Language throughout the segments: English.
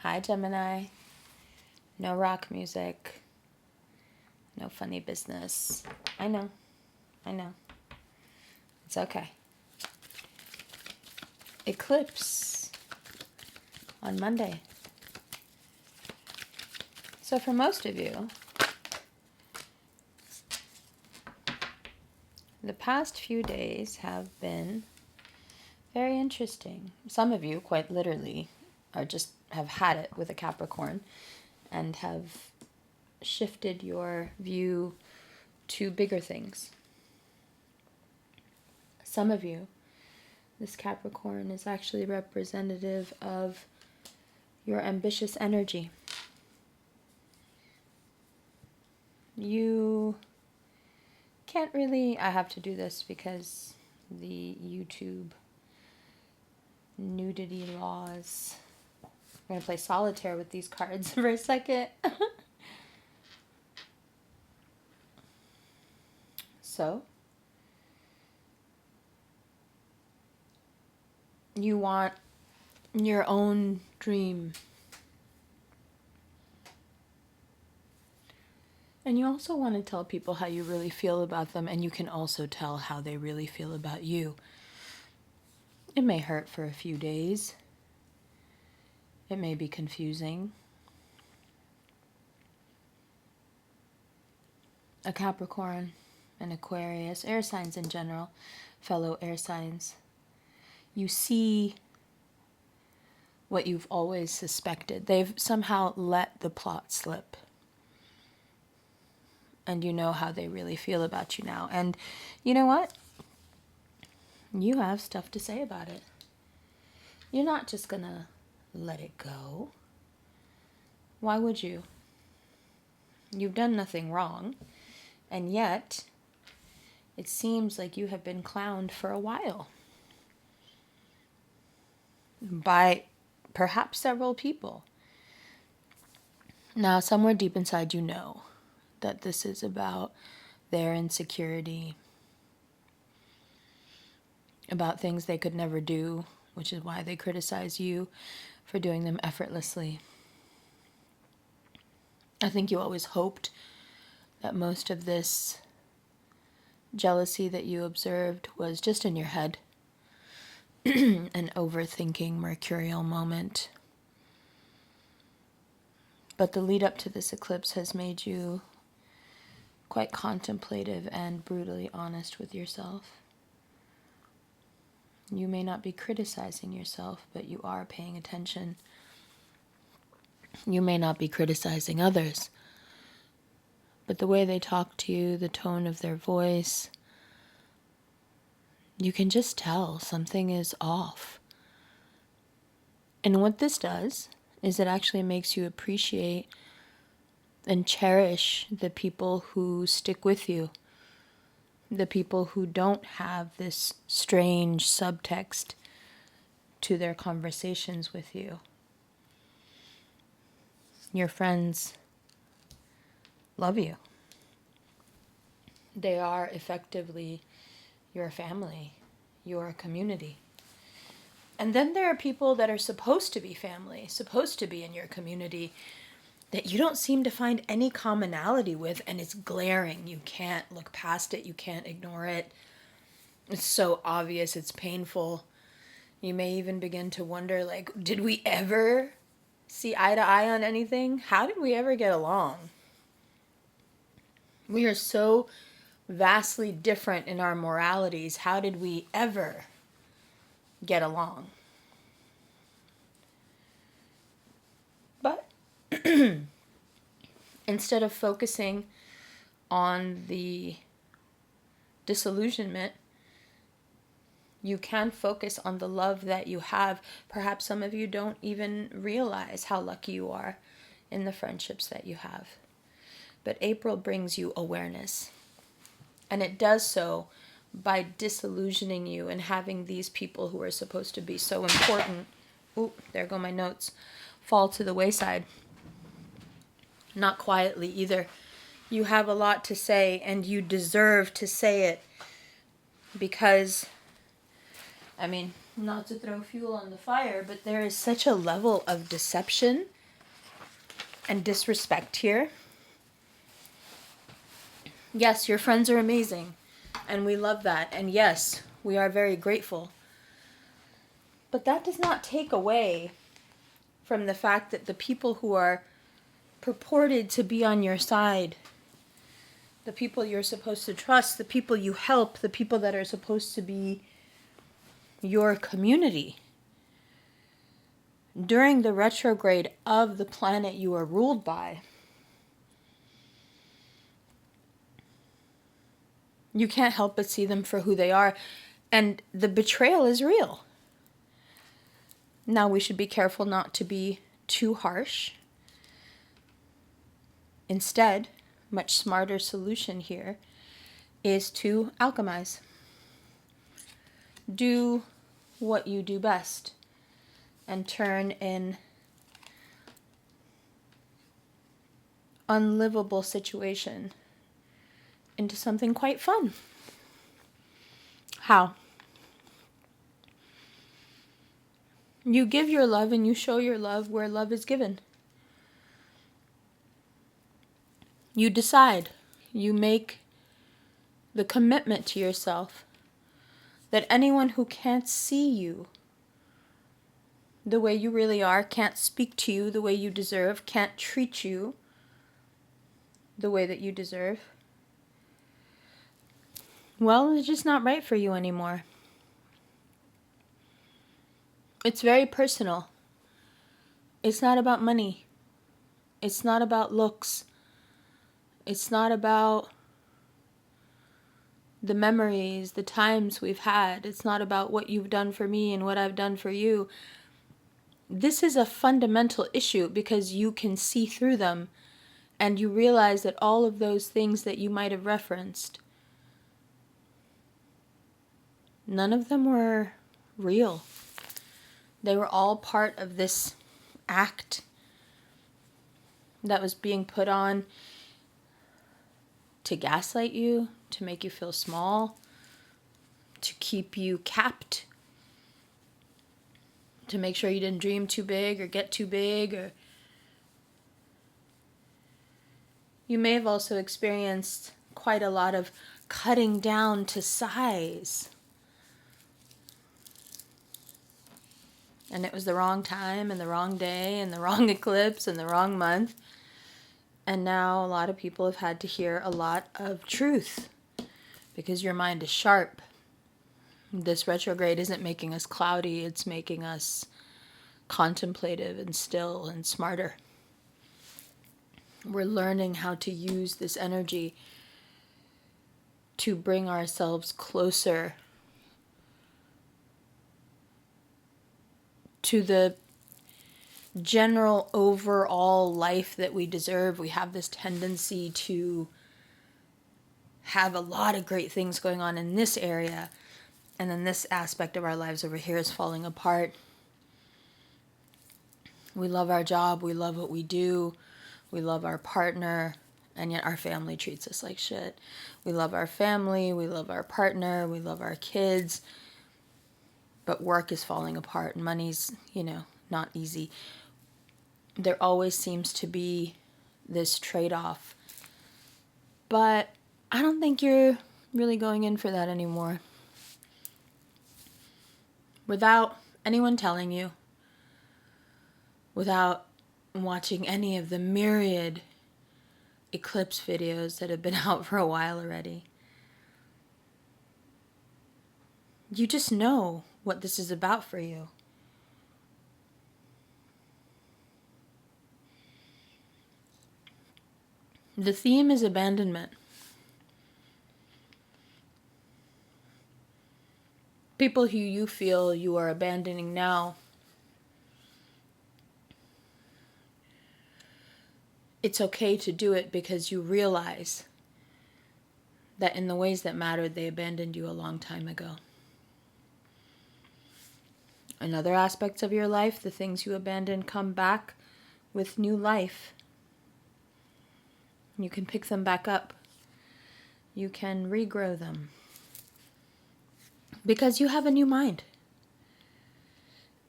Hi, Gemini. No rock music. No funny business. I know. It's okay. Eclipse on Monday. So for most of you, the past few days have been very interesting. Some of you, quite literally, have had it with a Capricorn and have shifted your view to bigger things. Some of you, this Capricorn is actually representative of your ambitious energy. You can't really, I have to do this because the YouTube nudity laws. I'm going to play solitaire with these cards for a second. So, you want your own dream. And you also want to tell people how you really feel about them, and you can also tell how they really feel about you. It may hurt for a few days. It may be confusing. A Capricorn, an Aquarius, air signs in general, fellow air signs. You see what you've always suspected. They've somehow let the plot slip. And you know how they really feel about you now. And you know what? You have stuff to say about it. You're not just gonna let it go. Why would you? You've done nothing wrong. And yet, it seems like you have been clowned for a while. By perhaps several people. Now, somewhere deep inside you know that this is about their insecurity, about things they could never do, which is why they criticize you for doing them effortlessly. I think you always hoped that most of this jealousy that you observed was just in your head, an overthinking mercurial moment. But the lead up to this eclipse has made you quite contemplative and brutally honest with yourself. You may not be criticizing yourself, but you are paying attention. You may not be criticizing others, but the way they talk to you, the tone of their voice, you can just tell something is off. And what this does is it actually makes you appreciate and cherish the people who stick with you, the people who don't have this strange subtext to their conversations with you. Your friends love you. They are effectively your family, your community. And then there are people that are supposed to be family, supposed to be in your community, that you don't seem to find any commonality with, and it's glaring. You can't look past it. You can't ignore it. It's so obvious. It's painful. You may even begin to wonder, like, did we ever see eye to eye on anything? How did we ever get along? We are so vastly different in our moralities. How did we ever get along? But instead of focusing on the disillusionment, you can focus on the love that you have. Perhaps some of you don't even realize how lucky you are in the friendships that you have. But April brings you awareness. And it does so by disillusioning you and having these people who are supposed to be so important, there go my notes, fall to the wayside. Not quietly either. You have a lot to say, and you deserve to say it. Because, not to throw fuel on the fire, but there is such a level of deception and disrespect here. Yes, your friends are amazing, and we love that. And yes, we are very grateful. But that does not take away from the fact that the people who are purported to be on your side, the people you're supposed to trust, the people you help, the people that are supposed to be your community, during the retrograde of the planet you are ruled by, you can't help but see them for who they are. And the betrayal is real. Now, we should be careful not to be too harsh. Instead, much smarter solution here is to alchemize. Do what you do best and turn an unlivable situation into something quite fun. How? You give your love and you show your love where love is given. You decide. You make the commitment to yourself that anyone who can't see you the way you really are, can't speak to you the way you deserve, can't treat you the way that you deserve, well, it's just not right for you anymore. It's very personal. It's not about money. It's not about looks. It's not about the memories, the times we've had. It's not about what you've done for me and what I've done for you. This is a fundamental issue because you can see through them and you realize that all of those things that you might have referenced, none of them were real. They were all part of this act that was being put on to gaslight you, to make you feel small, to keep you capped, to make sure you didn't dream too big or get too big. Or you may have also experienced quite a lot of cutting down to size. And it was the wrong time and the wrong day and the wrong eclipse and the wrong month. And now a lot of people have had to hear a lot of truth because your mind is sharp. This retrograde isn't making us cloudy, it's making us contemplative and still and smarter. We're learning how to use this energy to bring ourselves closer to the general overall life that we deserve. We have this tendency to have a lot of great things going on in this area, and then this aspect of our lives over here is falling apart. We love our job, we love what we do, we love our partner, and yet our family treats us like shit. We love our family, we love our partner, we love our kids, but work is falling apart and money's, not easy. There always seems to be this trade-off. But I don't think you're really going in for that anymore. Without anyone telling you, without watching any of the myriad Eclipse videos that have been out for a while already, you just know what this is about for you. The theme is abandonment. People who you feel you are abandoning now, it's okay to do it because you realize that in the ways that mattered, they abandoned you a long time ago. In other aspects of your life, the things you abandoned come back with new life. You can pick them back up. You can regrow them. Because you have a new mind.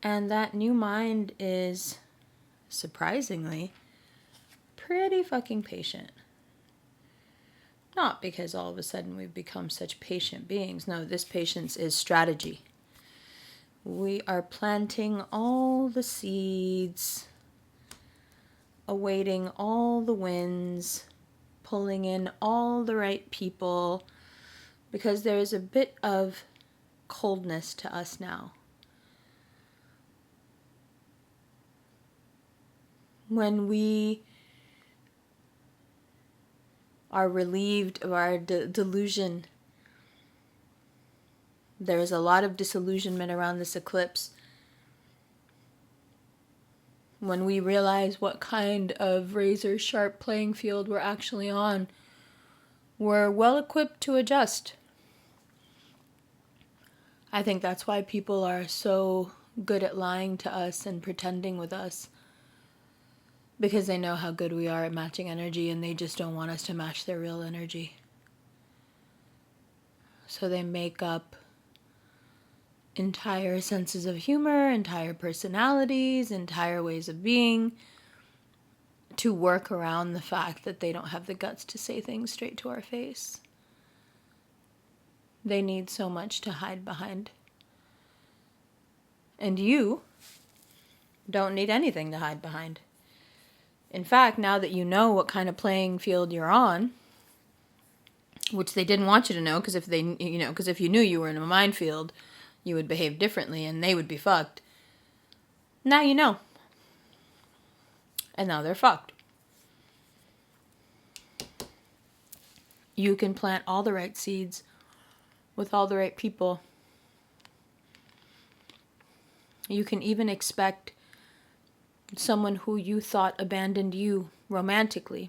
And that new mind is, surprisingly, pretty fucking patient. Not because all of a sudden we've become such patient beings. No, this patience is strategy. We are planting all the seeds, awaiting all the winds, pulling in all the right people, because there is a bit of coldness to us now. When we are relieved of our delusion, there is a lot of disillusionment around this eclipse. When we realize what kind of razor sharp playing field we're actually on, we're well equipped to adjust. I think that's why people are so good at lying to us and pretending with us. Because they know how good we are at matching energy, and they just don't want us to match their real energy. So they make up entire senses of humor, entire personalities, entire ways of being to work around the fact that they don't have the guts to say things straight to our face. They need so much to hide behind. And you don't need anything to hide behind. In fact, now that you know what kind of playing field you're on, which they didn't want you to know, because if you knew you were in a minefield, you would behave differently and they would be fucked. Now you know. And now they're fucked. You can plant all the right seeds with all the right people. You can even expect someone who you thought abandoned you romantically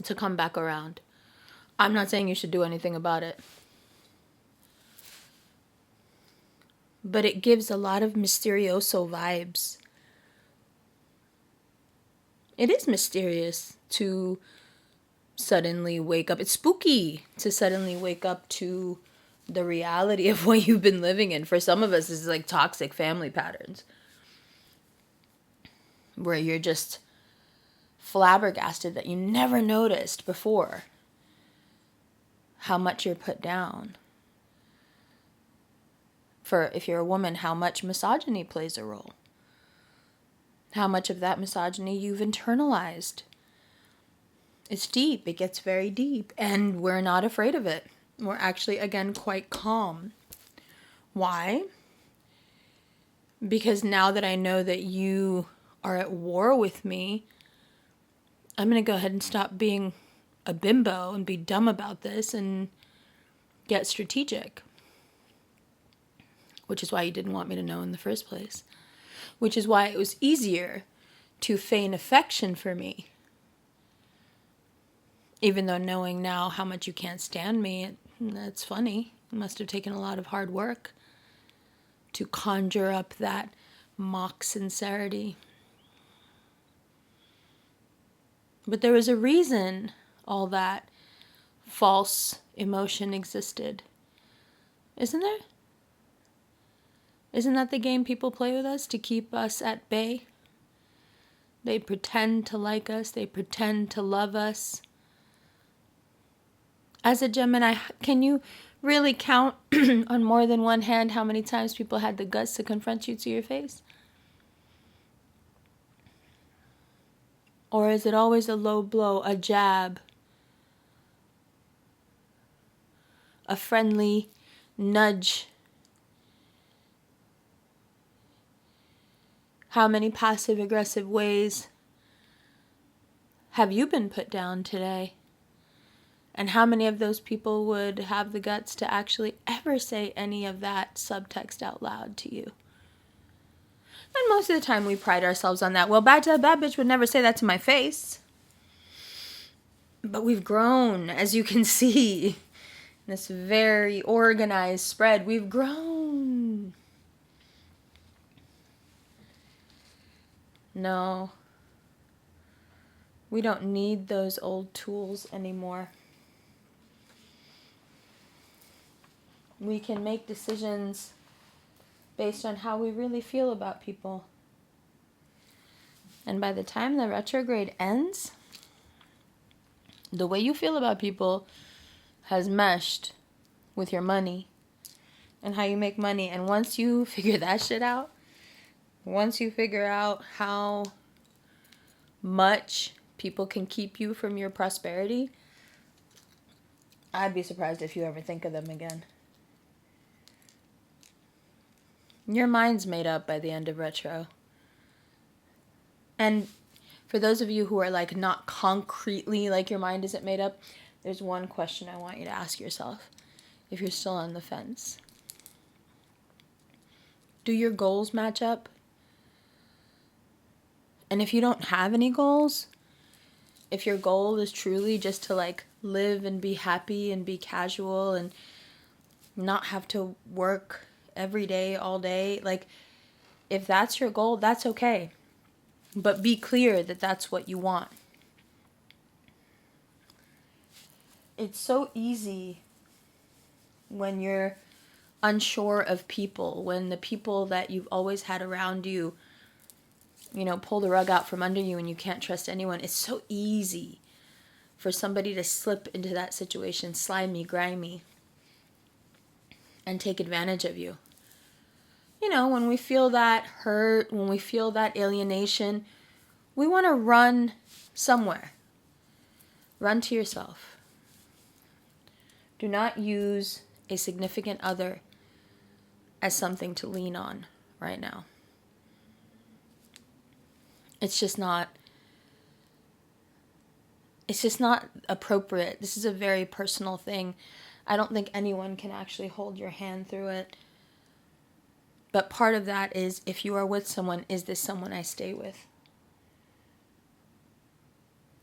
to come back around. I'm not saying you should do anything about it. But it gives a lot of mysterioso vibes. It is mysterious to suddenly wake up. It's spooky to suddenly wake up to the reality of what you've been living in. For some of us, it's like toxic family patterns, where you're just flabbergasted that you never noticed before how much you're put down. For if you're a woman, how much misogyny plays a role. How much of that misogyny you've internalized. It's deep. It gets very deep. And we're not afraid of it. We're actually, again, quite calm. Why? Because now that I know that you are at war with me, I'm going to go ahead and stop being a bimbo and be dumb about this and get strategic. Which is why you didn't want me to know in the first place. Which is why it was easier to feign affection for me. Even though knowing now how much you can't stand me, that's funny. It must have taken a lot of hard work to conjure up that mock sincerity. But there was a reason all that false emotion existed. Isn't there? Isn't that the game people play with us to keep us at bay? They pretend to like us. They pretend to love us. As a Gemini, can you really count on more than one hand how many times people had the guts to confront you to your face? Or is it always a low blow, a jab, a friendly nudge? How many passive-aggressive ways have you been put down today? And how many of those people would have the guts to actually ever say any of that subtext out loud to you? And most of the time we pride ourselves on that. Well, bad bitch would never say that to my face. But we've grown, as you can see. This very organized spread. We've grown. No. We don't need those old tools anymore. We can make decisions based on how we really feel about people. And by the time the retrograde ends, the way you feel about people has meshed with your money and how you make money. And once you figure that shit out, once you figure out how much people can keep you from your prosperity, I'd be surprised if you ever think of them again. Your mind's made up by the end of retro. And for those of you who are like not concretely like your mind isn't made up, there's one question I want you to ask yourself if you're still on the fence. Do your goals match up? And if you don't have any goals, if your goal is truly just to like live and be happy and be casual and not have to work every day, all day, like if that's your goal, that's okay. But be clear that that's what you want. It's so easy when you're unsure of people, when the people that you've always had around you, you know, pull the rug out from under you and you can't trust anyone. It's so easy for somebody to slip into that situation, slimy, grimy, and take advantage of you. You know, when we feel that hurt, when we feel that alienation, we want to run somewhere. Run to yourself. Do not use a significant other as something to lean on right now. It's just not appropriate. This is a very personal thing. I don't think anyone can actually hold your hand through it. But part of that is, if you are with someone, is this someone I stay with?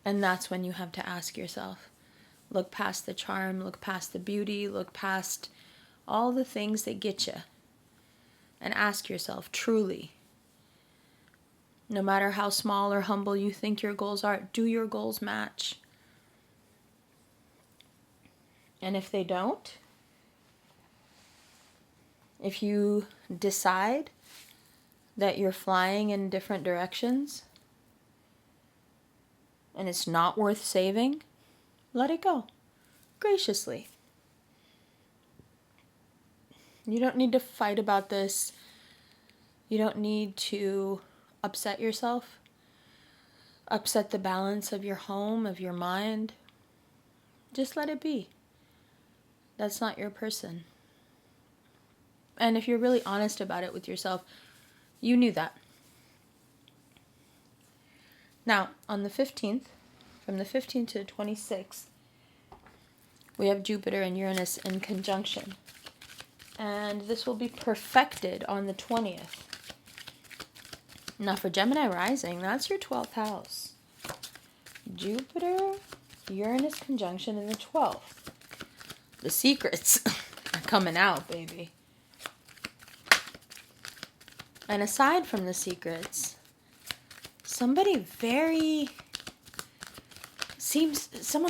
And that's when you have to ask yourself. Look past the charm, look past the beauty, look past all the things that get you. And ask yourself, truly, no matter how small or humble you think your goals are, do your goals match? And if they don't, if you decide that you're flying in different directions and it's not worth saving, let it go graciously. You don't need to fight about this. You don't need to upset yourself, upset the balance of your home, of your mind. Just let it be. That's not your person. And if you're really honest about it with yourself, you knew that. Now, on the 15th, from the 15th to the 26th, we have Jupiter and Uranus in conjunction. And this will be perfected on the 20th. Now, for Gemini rising, that's your 12th house. Jupiter, Uranus conjunction in the 12th. The secrets are coming out, baby. And aside from the secrets, someone who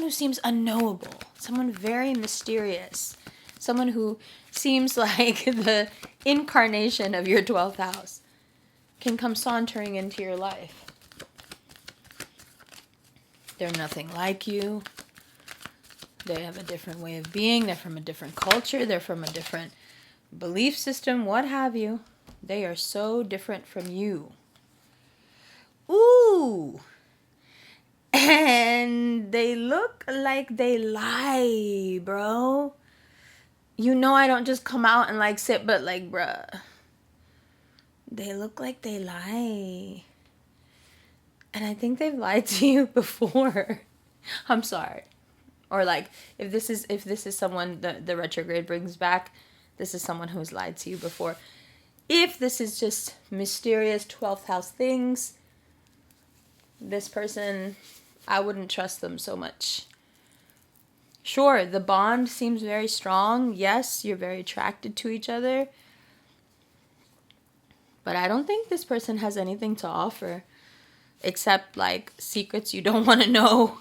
seems unknowable, someone very mysterious, someone who seems like the incarnation of your 12th house can come sauntering into your life. They're nothing like you. They have a different way of being. They're from a different culture. They're from a different belief system, what have you. They are so different from you. Ooh. And they look like they lie, bro. You know I don't just come out and like sit, but like, bruh. They look like they lie. And I think they've lied to you before. I'm sorry. Or like, if this is someone the retrograde brings back, this is someone who's lied to you before. If this is just mysterious 12th house things, this person, I wouldn't trust them so much. Sure, the bond seems very strong. Yes, you're very attracted to each other. But I don't think this person has anything to offer. Except like secrets you don't want to know.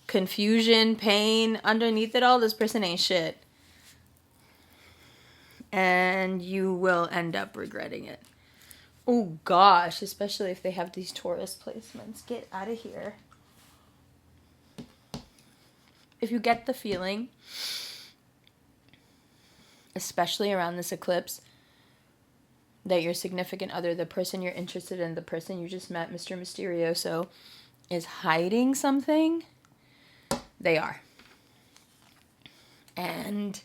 Confusion, pain. Underneath it all, this person ain't shit. And you will end up regretting it. Oh gosh, especially if they have these Taurus placements. Get out of here. If you get the feeling, especially around this eclipse, that your significant other, the person you're interested in, the person you just met, Mr. Mysterioso, is hiding something, they are. And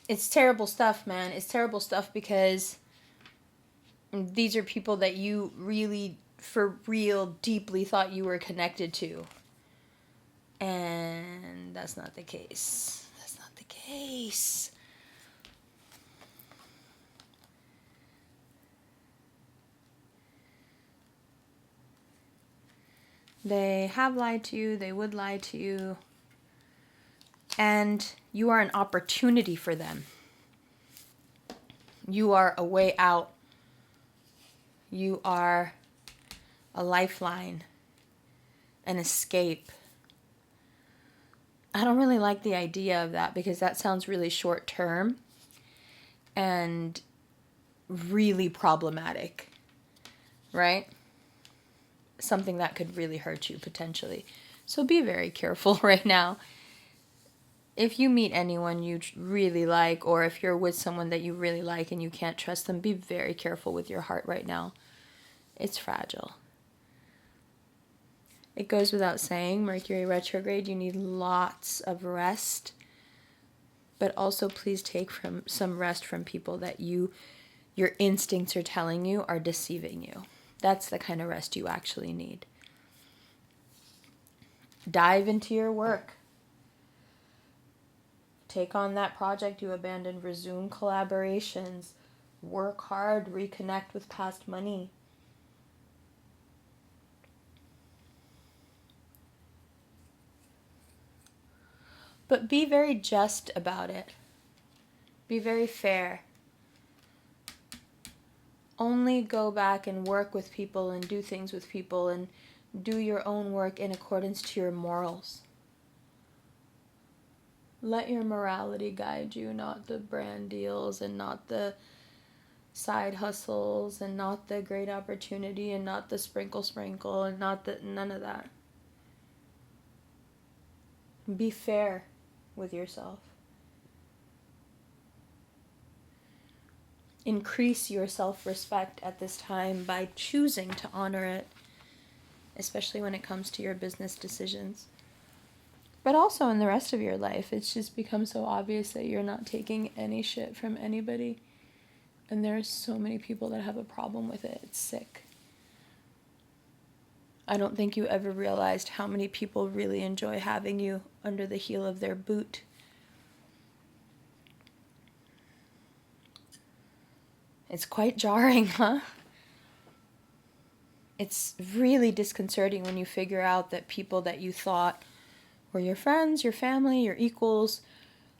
it's terrible stuff, man. It's terrible stuff because these are people that you really, for real, deeply thought you were connected to. And that's not the case. That's not the case. They have lied to you. They would lie to you. And you are an opportunity for them. You are a way out. You are a lifeline, an escape. I don't really like the idea of that because that sounds really short term and really problematic, right? Something that could really hurt you potentially. So be very careful right now. If you meet anyone you really like, or if you're with someone that you really like and you can't trust them, be very careful with your heart right now. It's fragile. It goes without saying, Mercury retrograde, you need lots of rest. But also please take some rest from people that your instincts are telling you are deceiving you. That's the kind of rest you actually need. Dive into your work. Take on that project you abandoned. Resume collaborations. Work hard. Reconnect with past money. But be very just about it. Be very fair. Only go back and work with people and do things with people and do your own work in accordance to your morals. Let your morality guide you, not the brand deals and not the side hustles and not the great opportunity and not the sprinkle and none of that. Be fair with yourself. Increase your self-respect at this time by choosing to honor it, especially when it comes to your business decisions. But also in the rest of your life, it's just become so obvious that you're not taking any shit from anybody. And there's so many people that have a problem with it. It's sick. I don't think you ever realized how many people really enjoy having you under the heel of their boot. It's quite jarring, huh? It's really disconcerting when you figure out that people that you thought were your friends, your family, your equals,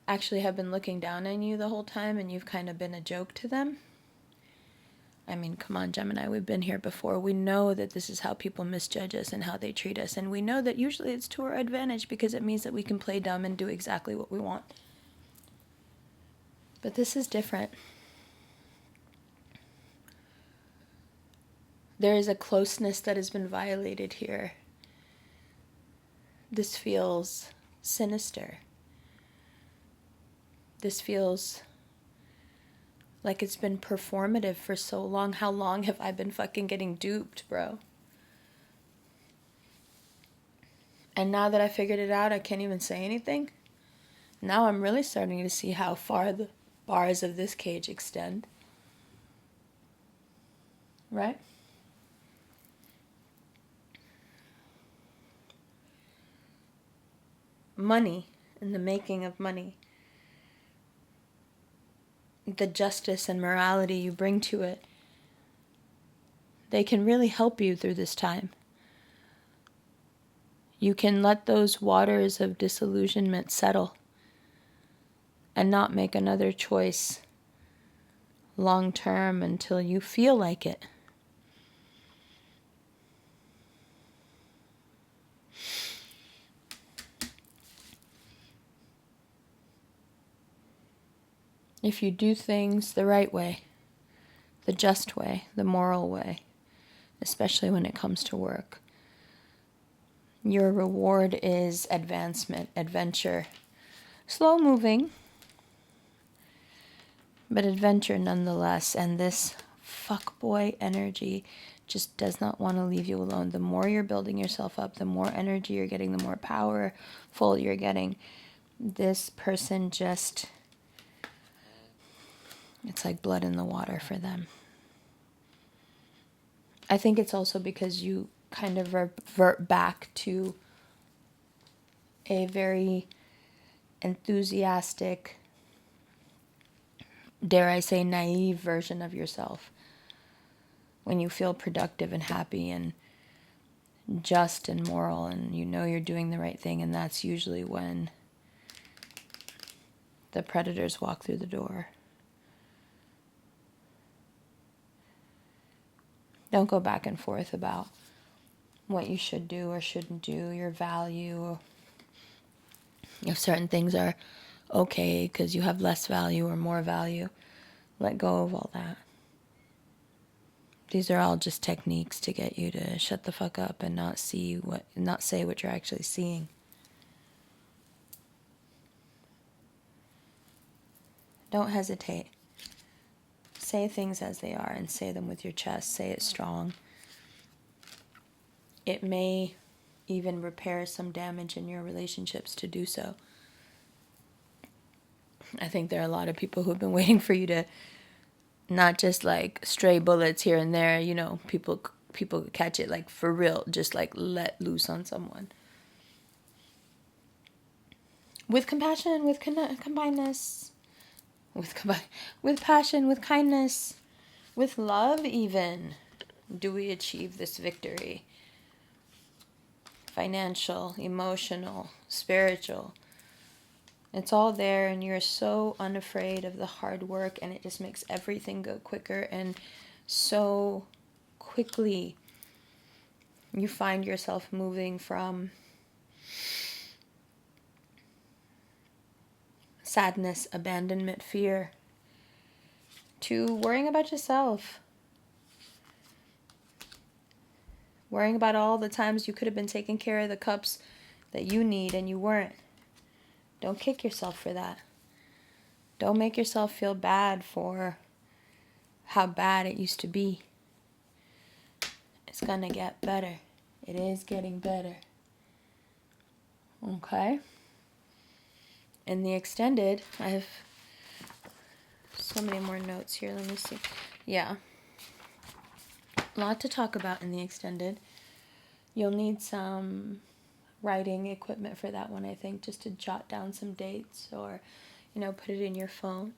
actually have been looking down on you the whole time and you've kind of been a joke to them. I mean, come on, Gemini, we've been here before. We know that this is how people misjudge us and how they treat us. And we know that usually it's to our advantage because it means that we can play dumb and do exactly what we want. But this is different. There is a closeness that has been violated here. This feels sinister. This feels like it's been performative for so long. How long have I been fucking getting duped, bro? And now that I figured it out, I can't even say anything. Now I'm really starting to see how far the bars of this cage extend. Right? Money and the making of money. The justice and morality you bring to it. They can really help you through this time. You can let those waters of disillusionment settle and not make another choice long term until you feel like it. If you do things the right way, the just way, the moral way, especially when it comes to work, your reward is advancement, adventure. Slow moving, but adventure nonetheless. And this fuckboy energy just does not want to leave you alone. The more you're building yourself up, the more energy you're getting, the more powerful you're getting. This person just, it's like blood in the water for them. I think it's also because you kind of revert back to a very enthusiastic, dare I say, naive version of yourself. When you feel productive and happy and just and moral and you know you're doing the right thing, and that's usually when the predators walk through the door. Don't go back and forth about what you should do or shouldn't do, your value, if certain things are okay because you have less value or more value. Let go of all that. These are all just techniques to get you to shut the fuck up and not say what you're actually seeing. Don't hesitate. Say things as they are and say them with your chest. Say it strong. It may even repair some damage in your relationships to do so. I think there are a lot of people who've been waiting for you to not just like stray bullets here and there, you know, people catch it like for real, just like let loose on someone. With compassion, with kindness, with passion, with kindness, with love even, do we achieve this victory. Financial, emotional, spiritual. It's all there, and you're so unafraid of the hard work, and it just makes everything go quicker. And so quickly you find yourself moving from sadness, abandonment, fear, to worrying about yourself. Worrying about all the times you could have been taking care of the cups that you need and you weren't. Don't kick yourself for that. Don't make yourself feel bad for how bad it used to be. It's gonna get better. It is getting better. Okay? In the extended, I have so many more notes here. Let me see. Yeah. A lot to talk about in the extended. You'll need some writing equipment for that one, I think, just to jot down some dates or, put it in your phone.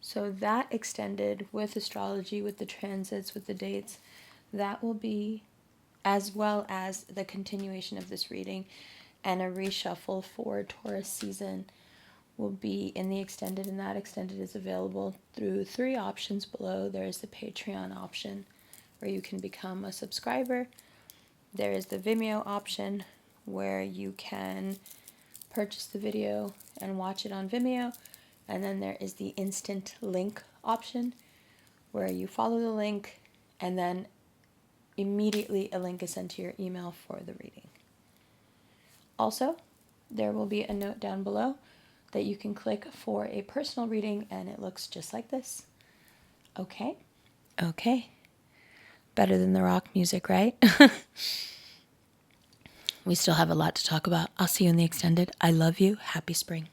So that extended with astrology, with the transits, with the dates, that will be, as well as the continuation of this reading and a reshuffle for Taurus season, will be in the extended, and that extended is available through 3 options below. There is the Patreon option where you can become a subscriber. There is the Vimeo option where you can purchase the video and watch it on Vimeo. And then there is the instant link option where you follow the link and then immediately a link is sent to your email for the reading. Also, there will be a note down below that you can click for a personal reading, and it looks just like this. Okay? Okay. Better than the rock music, right? We still have a lot to talk about. I'll see you in the extended. I love you. Happy spring.